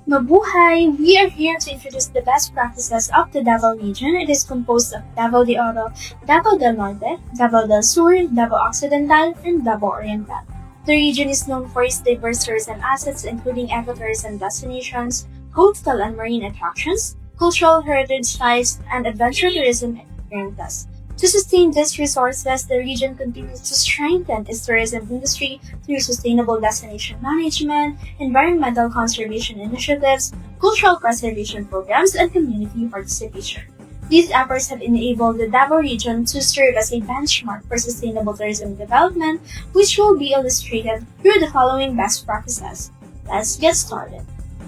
Mabuhay! We are here to introduce the best practices of the Davao region. It is composed of Davao de Oro, Davao del Norte, Davao del Sur, Davao Occidental, and Davao Oriental. The region is known for its diverse tourism assets including ecotourism destinations, coastal and marine attractions, cultural heritage sites, and adventure tourism experiences. To sustain these resources, the region continues to strengthen its tourism industry through sustainable destination management, environmental conservation initiatives, cultural preservation programs, and community participation. These efforts have enabled the Davao region to serve as a benchmark for sustainable tourism development, which will be illustrated through the following best practices. Let's get started.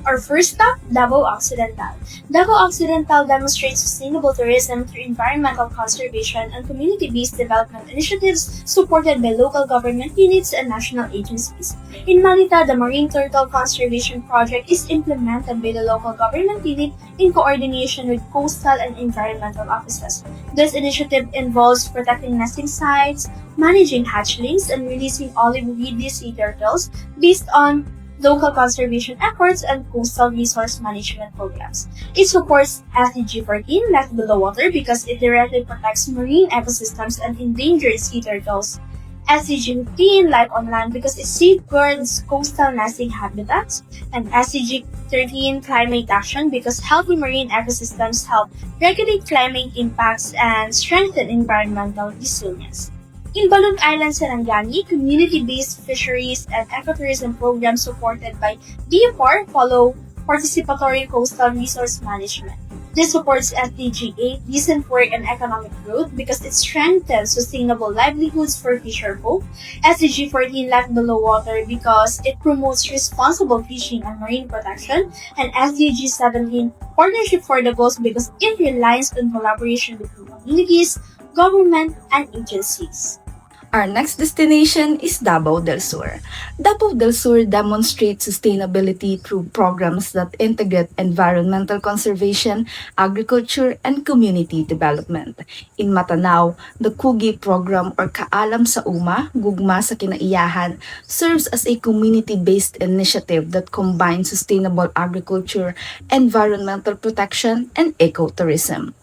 Our first stop, Davao Occidental. Davao Occidental demonstrates sustainable tourism through environmental conservation and community-based development initiatives supported by local government units and national agencies. In Malita, the Marine Turtle Conservation Project is implemented by the local government unit in coordination with coastal and environmental offices. This initiative involves protecting nesting sites, managing hatchlings, and releasing olive weedy sea turtles based on local conservation efforts, and coastal resource management programs. It supports SDG 14, Life Below Water, because it directly protects marine ecosystems and endangered sea turtles. SDG 15, Life on Land, because it safeguards coastal nesting habitats. And SDG 13, Climate Action, because healthy marine ecosystems help regulate climate impacts and strengthen environmental resilience. In Balloon Island, Sarangani, community-based fisheries and ecotourism programs supported by DFR follow participatory coastal resource management. This supports SDG 8, decent work and economic growth, because it strengthens sustainable livelihoods for fisherfolk. SDG 14, Life Below Water, because it promotes responsible fishing and marine protection. And SDG 17, Partnership for the Goals, because it relies on collaboration between communities, government, and agencies. Our next destination is Davao del Sur. Davao del Sur demonstrates sustainability through programs that integrate environmental conservation, agriculture, and community development. In Matanao, the Kugi program or Kaalam sa Uma, Gugma sa Kinaiyahan, serves as a community-based initiative that combines sustainable agriculture, environmental protection, and ecotourism.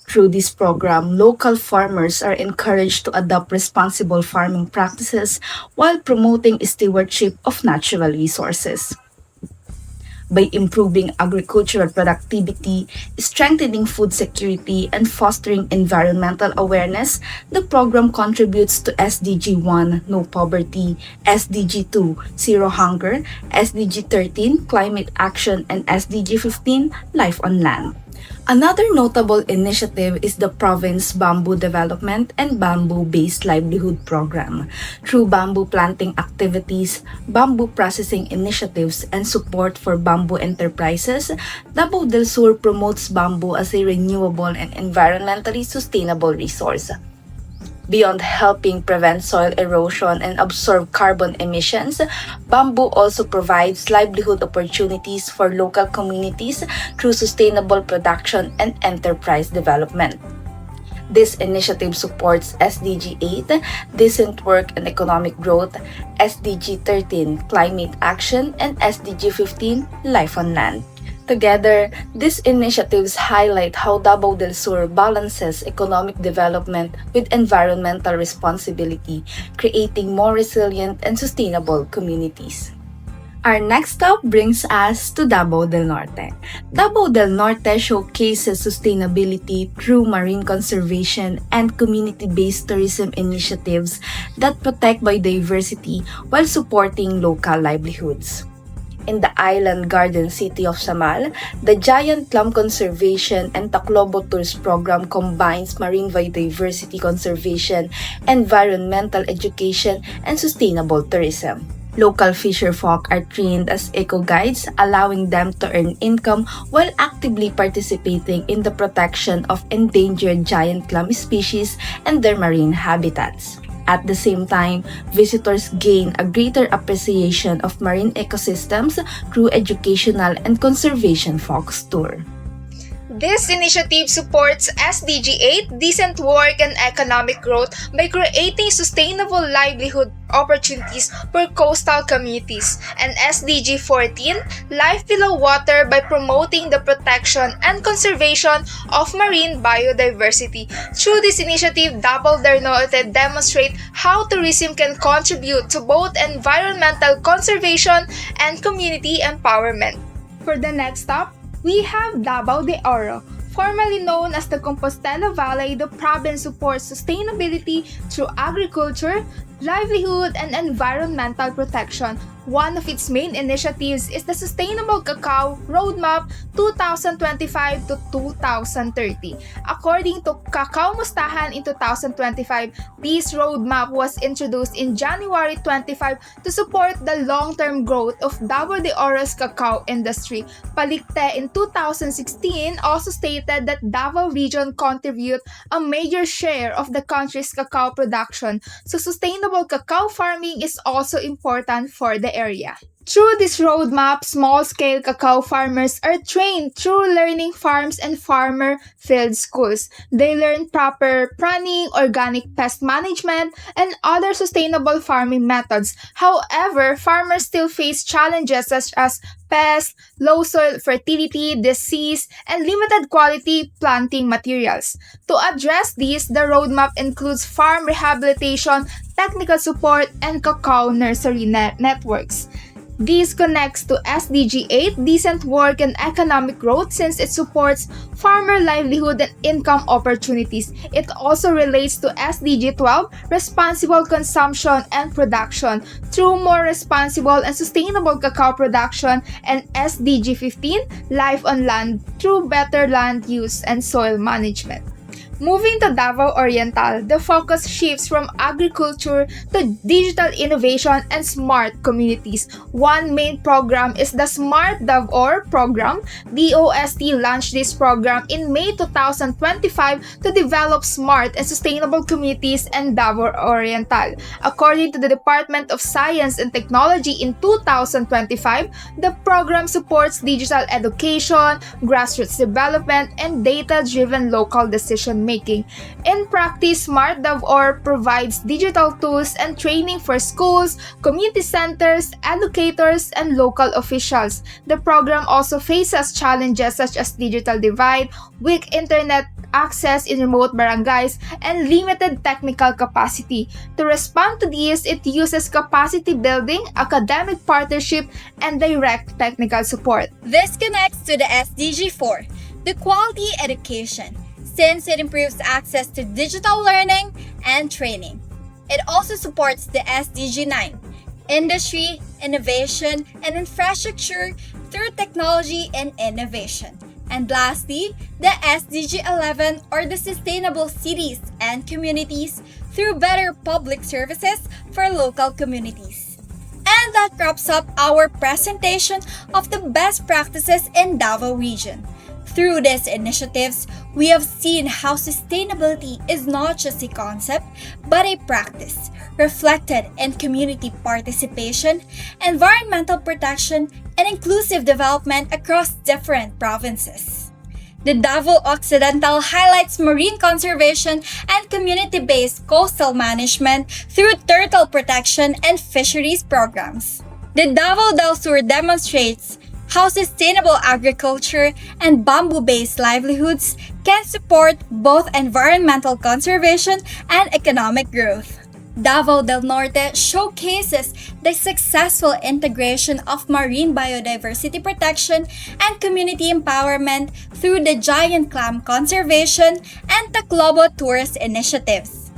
Through this program, local farmers are encouraged to adopt responsible farming practices while promoting stewardship of natural resources. By improving agricultural productivity, strengthening food security, and fostering environmental awareness, the program contributes to SDG 1, No Poverty, SDG 2, Zero Hunger, SDG 13, Climate Action, and SDG 15, Life on Land. Another notable initiative is the Province Bamboo Development and Bamboo-Based Livelihood Program. Through bamboo planting activities, bamboo processing initiatives, and support for bamboo enterprises, Davao del Sur promotes bamboo as a renewable and environmentally sustainable resource. Beyond helping prevent soil erosion and absorb carbon emissions, bamboo also provides livelihood opportunities for local communities through sustainable production and enterprise development. This initiative supports SDG 8, Decent Work and Economic Growth, SDG 13, Climate Action, and SDG 15, Life on Land. Together, these initiatives highlight how Davao del Sur balances economic development with environmental responsibility, creating more resilient and sustainable communities. Our next stop brings us to Davao del Norte. Davao del Norte showcases sustainability through marine conservation and community-based tourism initiatives that protect biodiversity while supporting local livelihoods. In the island garden city of Samal, the Giant Plum Conservation and Taclobo Tours program combines marine biodiversity conservation, environmental education, and sustainable tourism. Local fisherfolk are trained as eco-guides, allowing them to earn income while actively participating in the protection of endangered giant clam species and their marine habitats. At the same time, visitors gain a greater appreciation of marine ecosystems through educational and conservation-focused tour. This initiative supports SDG 8, decent work and economic growth, by creating sustainable livelihood opportunities for coastal communities, and SDG 14, life below water, by promoting the protection and conservation of marine biodiversity. Through this initiative, Davao del Norte demonstrate how tourism can contribute to both environmental conservation and community empowerment. For the next stop, we have Davao de Oro. Formerly known as the Compostela Valley, the province supports sustainability through agriculture, livelihood, and environmental protection. One of its main initiatives is the Sustainable Cacao Roadmap 2025 to 2030. According to Cacao Mustahan in 2025, this roadmap was introduced in January 25 to support the long-term growth of Davao de Oro's cacao industry. Palikte in 2016 also stated that Davao region contribute a major share of the country's cacao production, so sustainable cacao farming is also important for the area. Through this roadmap, small-scale cacao farmers are trained through learning farms and farmer field schools. They learn proper pruning, organic pest management, and other sustainable farming methods. However, farmers still face challenges such as pests, low soil fertility, disease, and limited quality planting materials. To address these, the roadmap includes farm rehabilitation, technical support, and cacao nursery networks. This connects to SDG 8, decent work and economic growth, since it supports farmer livelihood and income opportunities. It also relates to SDG 12, responsible consumption and production, through more responsible and sustainable cacao production, and SDG 15, life on land, through better land use and soil management. Moving to Davao Oriental, the focus shifts from agriculture to digital innovation and smart communities. One main program is the Smart Davao program. DOST launched this program in May 2025 to develop smart and sustainable communities in Davao Oriental. According to the Department of Science and Technology in 2025, the program supports digital education, grassroots development, and data-driven local decision making. In practice, Smart Davao provides digital tools and training for schools, community centers, educators, and local officials. The program also faces challenges such as digital divide, weak internet access in remote barangays, and limited technical capacity. To respond to these, it uses capacity building, academic partnership, and direct technical support. This connects to the SDG 4, the quality education, since it improves access to digital learning and training. It also supports the SDG 9, industry, innovation, and infrastructure through technology and innovation. And lastly, the SDG 11, or the sustainable cities and communities, through better public services for local communities. And that wraps up our presentation of the best practices in Davao region. Through these initiatives, we have seen how sustainability is not just a concept, but a practice, reflected in community participation, environmental protection, and inclusive development across different provinces. The Davao Occidental highlights marine conservation and community-based coastal management through turtle protection and fisheries programs. The Davao del Sur demonstrates how sustainable agriculture and bamboo-based livelihoods can support both environmental conservation and economic growth. Davao del Norte showcases the successful integration of marine biodiversity protection and community empowerment through the giant clam conservation and Taclobo tourist initiatives.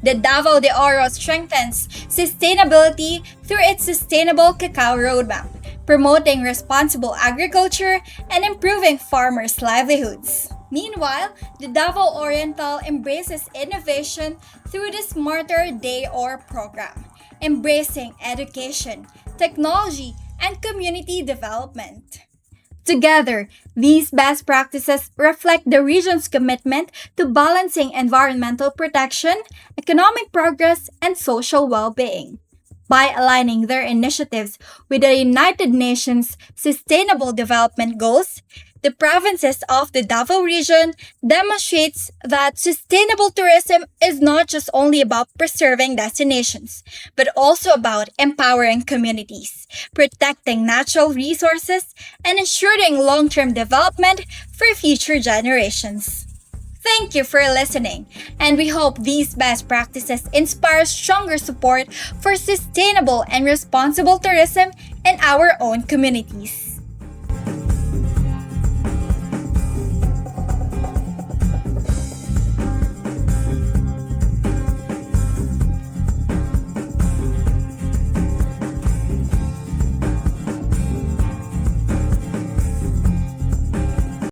The Davao de Oro strengthens sustainability through its Sustainable Cacao Roadmap, promoting responsible agriculture and improving farmers' livelihoods. Meanwhile, the Davao Oriental embraces innovation through the Smarter Day Or program, embracing education, technology, and community development. Together, these best practices reflect the region's commitment to balancing environmental protection, economic progress, and social well-being. By aligning their initiatives with the United Nations Sustainable Development Goals, The provinces of the Davao region demonstrates that sustainable tourism is not just only about preserving destinations, but also about empowering communities, protecting natural resources, and ensuring long-term development for future generations. Thank you for listening, and we hope these best practices inspire stronger support for sustainable and responsible tourism in our own communities.